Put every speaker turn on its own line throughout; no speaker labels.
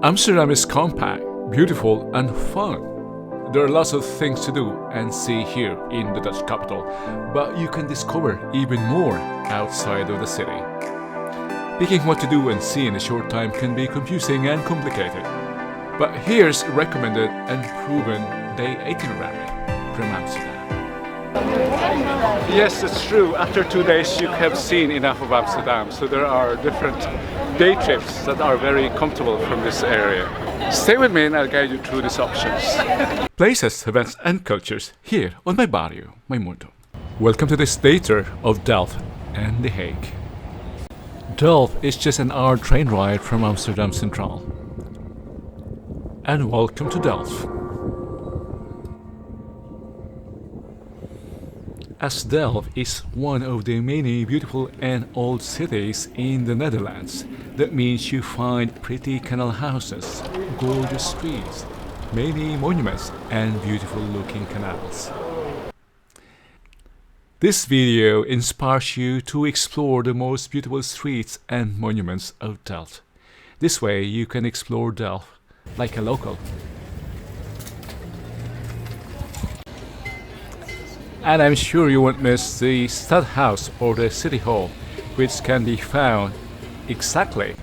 Amsterdam is compact, beautiful and fun. There are lots of things to do and see here in the Dutch capital, but you can discover even more outside of the city. Picking what to do and see in a short time can be confusing and complicated. But here's a recommended and proven day itinerary from Amsterdam. Yes, it's true. After 2 days you have seen enough of Amsterdam, so there are different day trips that are very comfortable from this area. Stay with me and I'll guide you through these options. Places, events and cultures here on my Barrio, my Mundo. Welcome to this day tour of Delft and The Hague. Delft is just an hour train ride from Amsterdam Central. And welcome to Delft. As Delft is one of the many beautiful and old cities in the Netherlands, that means you find pretty canal houses, gorgeous streets, many monuments and beautiful looking canals. This video inspires you to explore the most beautiful streets and monuments of Delft. This way you can explore Delft like a local. And I'm sure you won't miss the Stadhouse or the City Hall, which can be found exactly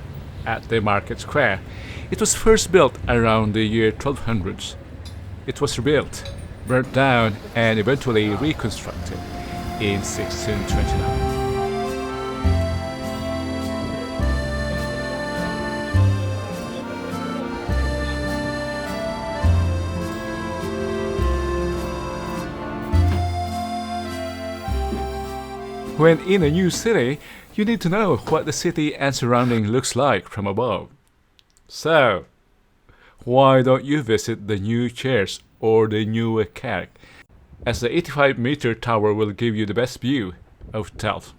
at the market square. It was first built around the year 1200s. It was rebuilt, burnt down and eventually reconstructed in 1629. When in a new city, you need to know what the city and surrounding looks like from above. So, why don't you visit the new church or the Nieuwekerk, as the 85-meter tower will give you the best view of Delft.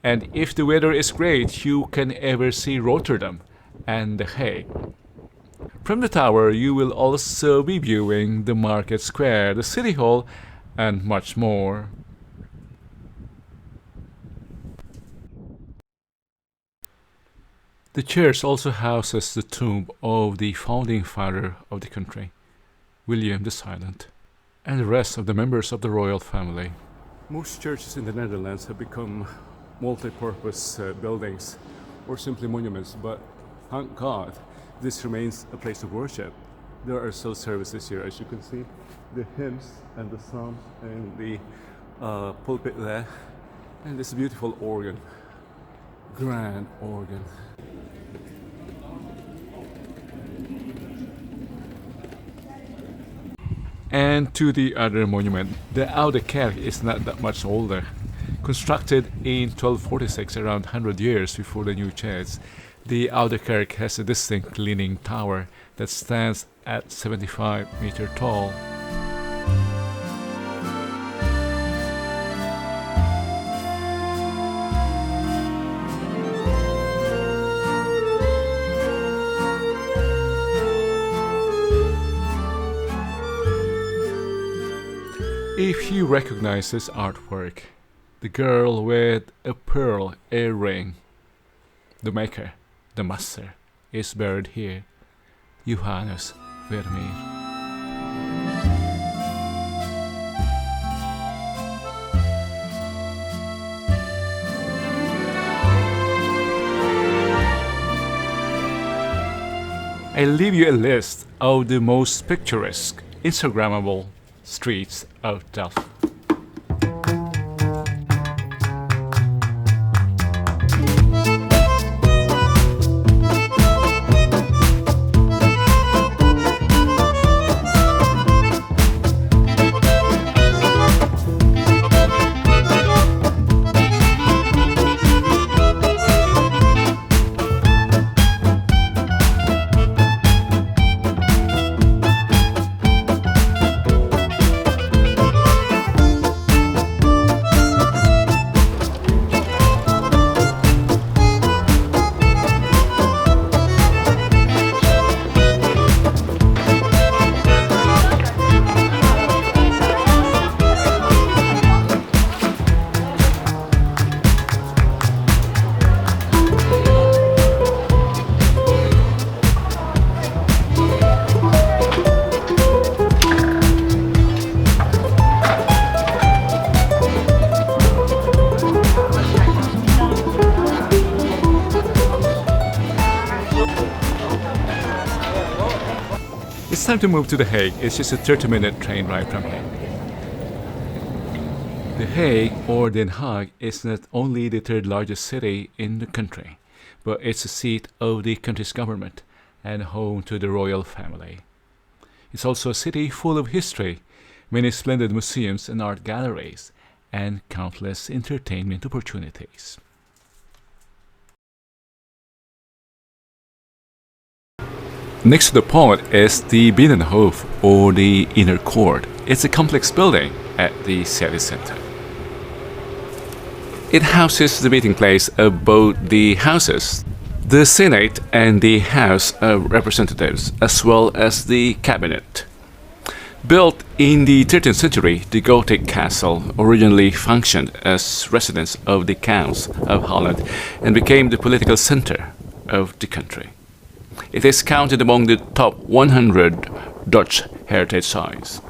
And if the weather is great, you can ever see Rotterdam and The Hague. From the tower, you will also be viewing the market square, the city hall, and much more. The church also houses the tomb of the founding father of the country, William the Silent, and the rest of the members of the royal family. Most churches in the Netherlands have become multi-purpose buildings or simply monuments, but thank God this remains a place of worship. There are still services here, as you can see, the hymns and the psalms and the pulpit there, and this beautiful organ, grand organ. And to the other monument, the Oudekerk is not that much older. Constructed in 1246, around 100 years before the new church, the Oudekerk has a distinct leaning tower that stands at 75 meters tall. If you recognize this artwork, the girl with a pearl earring, the maker, the master, is buried here, Johannes Vermeer. I'll leave you a list of the most picturesque, Instagrammable streets of Delft. time to move to The Hague. It's just a 30-minute train ride from here. The Hague, or Den Haag, is not only the third largest city in the country, but it's the seat of the country's government and home to the royal family. It's also a city full of history, many splendid museums and art galleries, and countless entertainment opportunities. Next to the pond is the Binnenhof, or the inner court. It's a complex building at the city center. It houses the meeting place of both the houses, the Senate and the House of Representatives, as well as the cabinet. Built in the 13th century, the Gothic castle originally functioned as residence of the Counts of Holland and became the political center of the country. It is counted among the top 100 Dutch heritage sites.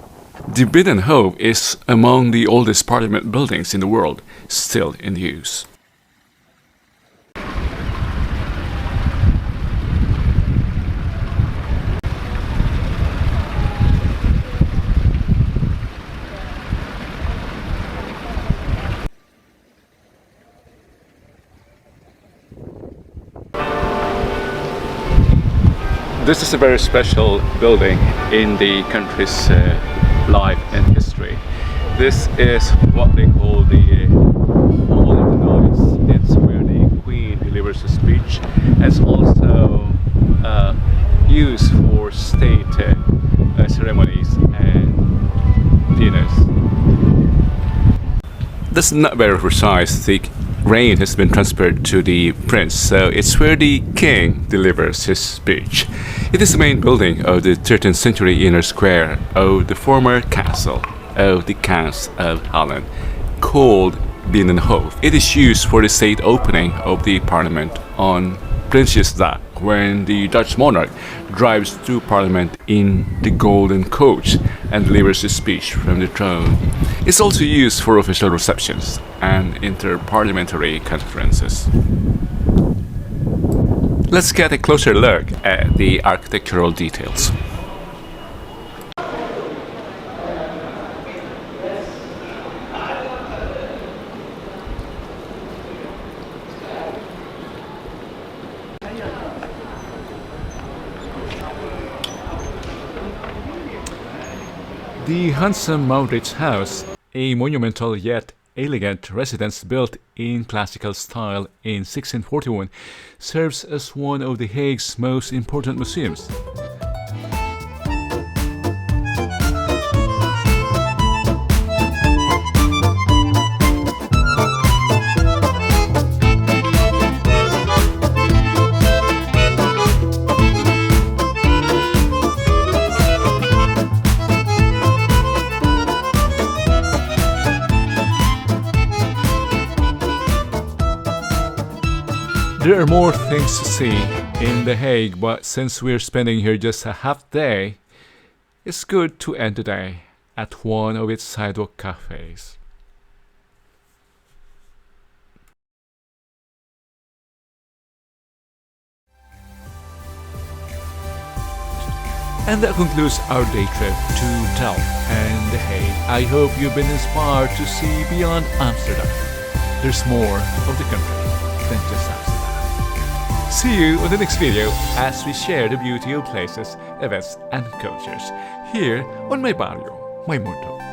The Binnenhof is among the oldest parliament buildings in the world, still in use. This is a very special building in the country's life and history. This is what they call the Hall of the Knights. It's where the Queen delivers a speech. It's also used for state ceremonies and dinners. That's not very precise. The reign has been transferred to the prince, so it's where the king delivers his speech. It is the main building of the 13th century inner square of the former castle of the Counts of Holland, called Binnenhof. It is used for the state opening of the parliament on Prinsjesdag, when the Dutch monarch drives through parliament in the golden coach and delivers his speech from the throne. It's also used for official receptions and inter-parliamentary conferences. Let's get a closer look at the architectural details. The handsome Maurits house, a monumental yet elegant residence built in classical style in 1641, serves as one of The Hague's most important museums. There are more things to see in The Hague, but since we're spending here just a half day, it's good to end the day at one of its sidewalk cafes. And that concludes our day trip to Delft and The Hague. I hope you've been inspired to see beyond Amsterdam. There's more of the country than just Amsterdam. See you on the next video as we share the beauty of places, events and cultures here on my Barrio, my Mundo.